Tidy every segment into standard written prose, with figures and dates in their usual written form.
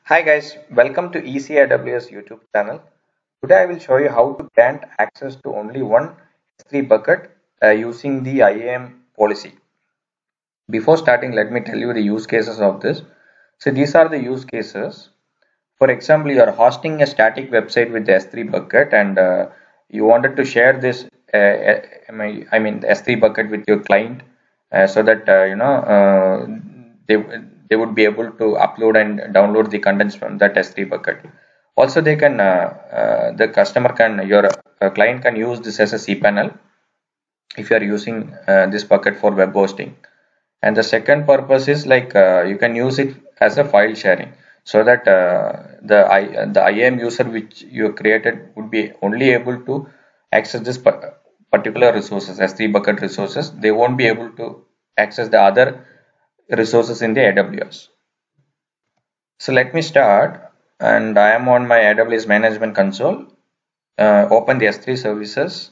Hi guys, welcome to ECAWS YouTube channel. Today I will show you how to grant access to only one S3 bucket using the IAM policy. Before starting, let me tell you the use cases of this. So these are the use cases. For example, you are hosting a static website with the S3 bucket and you wanted to share this the S3 bucket with your client so that they they would be able to upload and download the contents from that S3 bucket. Also, they can the customer can your client can use this as a cPanel if you are using this bucket for web hosting. And the second purpose is like you can use it as a file sharing so that the IAM user which you created would be only able to access this particular resources S3 bucket resources. They won't be able to access the other resources in the AWS. So let me start, and I am on my AWS management console. Open the S3 services.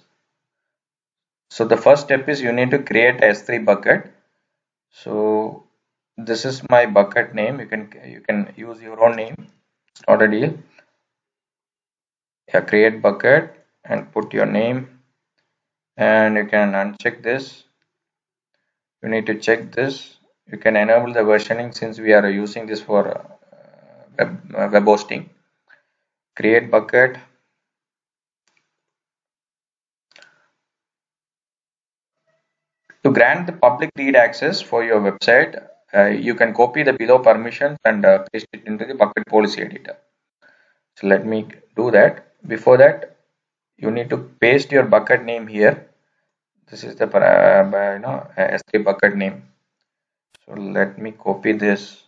So the first step is you need to create a S3 bucket. So this is my bucket name. You can use your own name. It's not a deal. Yeah, create bucket and put your name, and you can uncheck this. You need to check this. You can enable the versioning since we are using this for web hosting. Create bucket. To grant the public read access for your website, you can copy the below permissions and paste it into the bucket policy editor. So let me do that. Before that, you need to paste your bucket name here. This is the S3 bucket name. So let me copy this.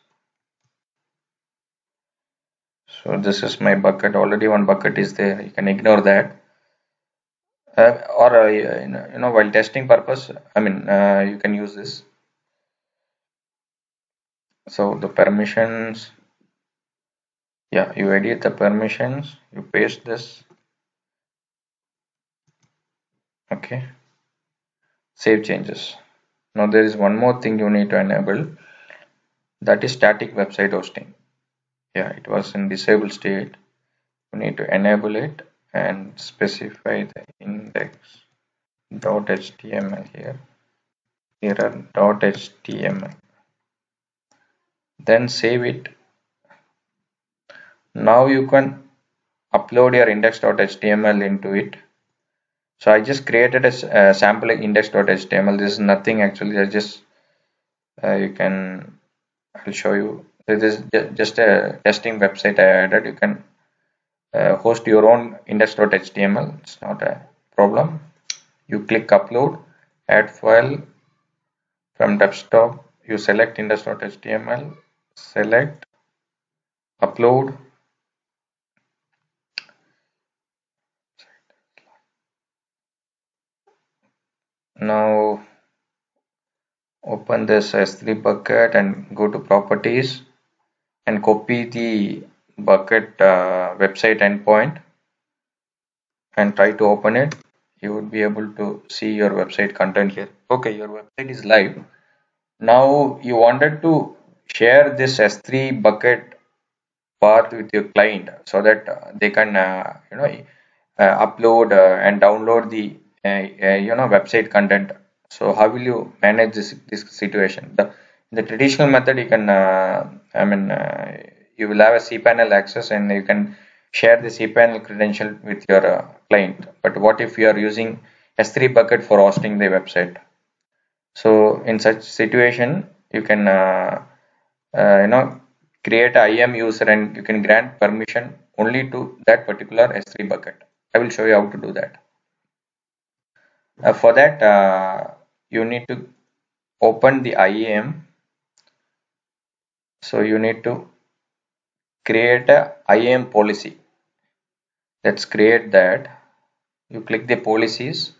So this is my bucket. Already one bucket is there. You can ignore that. Or while testing purpose, you can use this. So the permissions. Yeah, you edit the permissions. You paste this. Okay. Save changes. Now there is one more thing you need to enable. That is static website hosting. Yeah, it was in disabled state. You need to enable it and specify the index.html here. Error.html. Then save it. Now you can upload your index.html into it. So I just created a sample index.html. This is nothing actually. I just I'll show you. This is just a testing website I added. You can host your own index.html. It's not a problem. You click upload, add file from desktop. You select index.html, select upload. Now open this S3 bucket and go to properties and copy the bucket website endpoint and try to open it. You would be able to see your website content here. Okay, your website is live. Now you wanted to share this S3 bucket path with your client so that they can upload and download the website content. So how will you manage this situation? The traditional method you can you will have a cPanel access and you can share the cPanel credential with your client. But what if you are using S3 bucket for hosting the website? So in such situation, you can create a IAM user and you can grant permission only to that particular S3 bucket. I will show you how to do that. For that, you need to open the IAM. So you need to create a IAM policy. Let's create that. You click the policies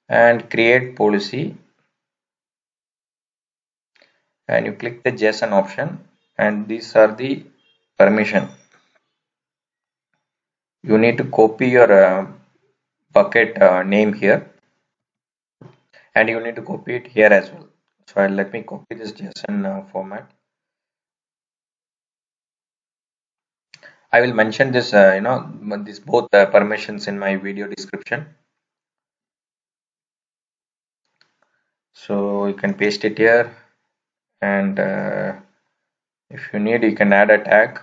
and create policy, and you click the JSON option, and these are the permission. You need to copy your bucket name here, and you need to copy it here as well. So let me copy this JSON format. I will mention this, this both permissions in my video description. So you can paste it here, and if you need, you can add a tag.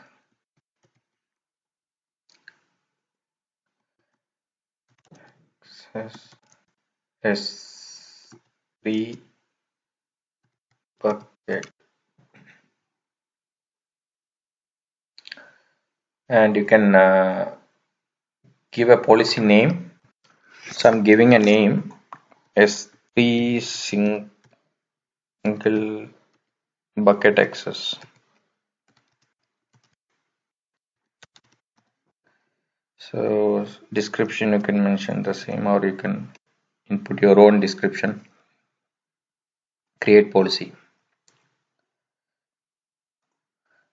S3 bucket, and you can give a policy name. So I'm giving a name S3 single bucket access. So description, you can mention the same, or you can input your own description. Create policy.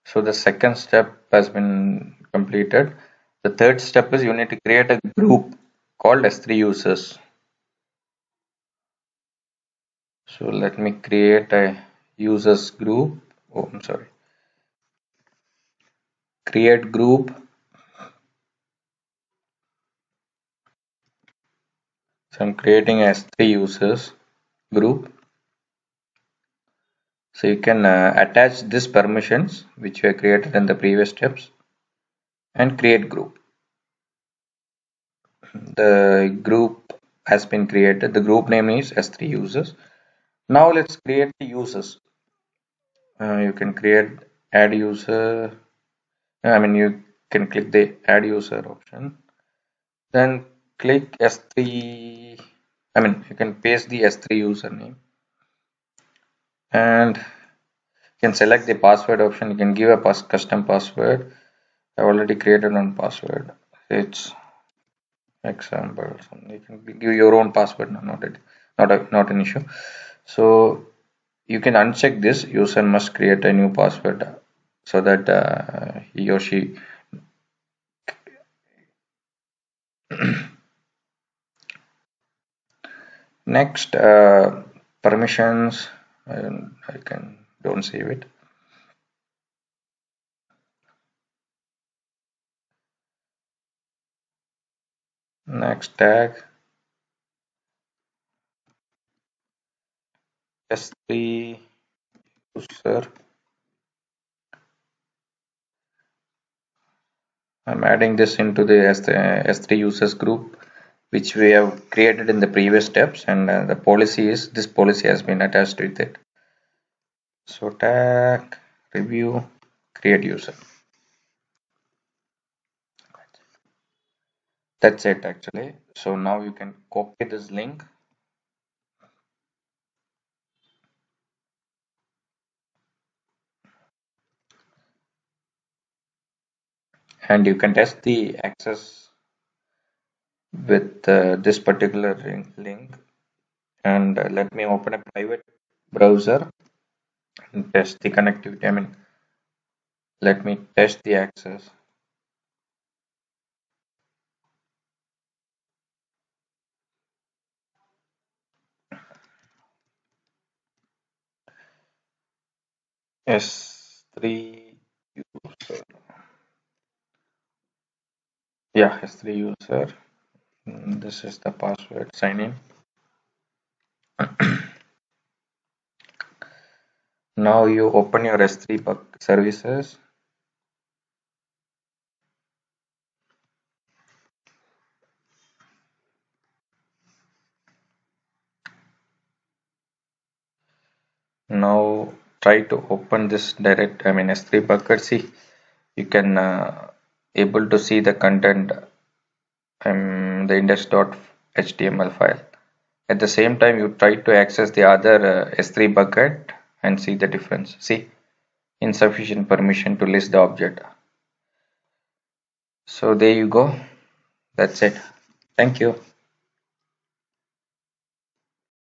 So the second step has been completed. The third step is you need to create a group called S3 users. So let me create a users group. Oh, I'm sorry. Create group. So I'm creating a S3 users group. So you can attach this permissions which were created in the previous steps and create group. The group has been created. The group name is S3 users. Now let's create the users. You can create add user. You can click the add user option. Then click S3. You can paste the S3 username and you can select the password option. You can give a custom password. I already created one password. It's example. You can give your own password. Not an issue. So you can uncheck this. User must create a new password so that he or she next permissions. I can don't save it. Next tag S3 user. I'm adding this into the S3 users group which we have created in the previous steps, and the policy is this policy has been attached with it. So tag review create user. That's it actually. So now you can copy this link and you can test the access with this particular link, and let me open a private browser and test the connectivity. Let me test the access. S3 user. Yeah, S3 user. This is the password. Sign in. Now you open your S3 services. Now try to open this direct. S3 bucket. See, you can able to see the content. The index.html file. At the same time, you try to access the other S3 bucket and see the difference. See, insufficient permission to list the object. So there you go. That's it. Thank you.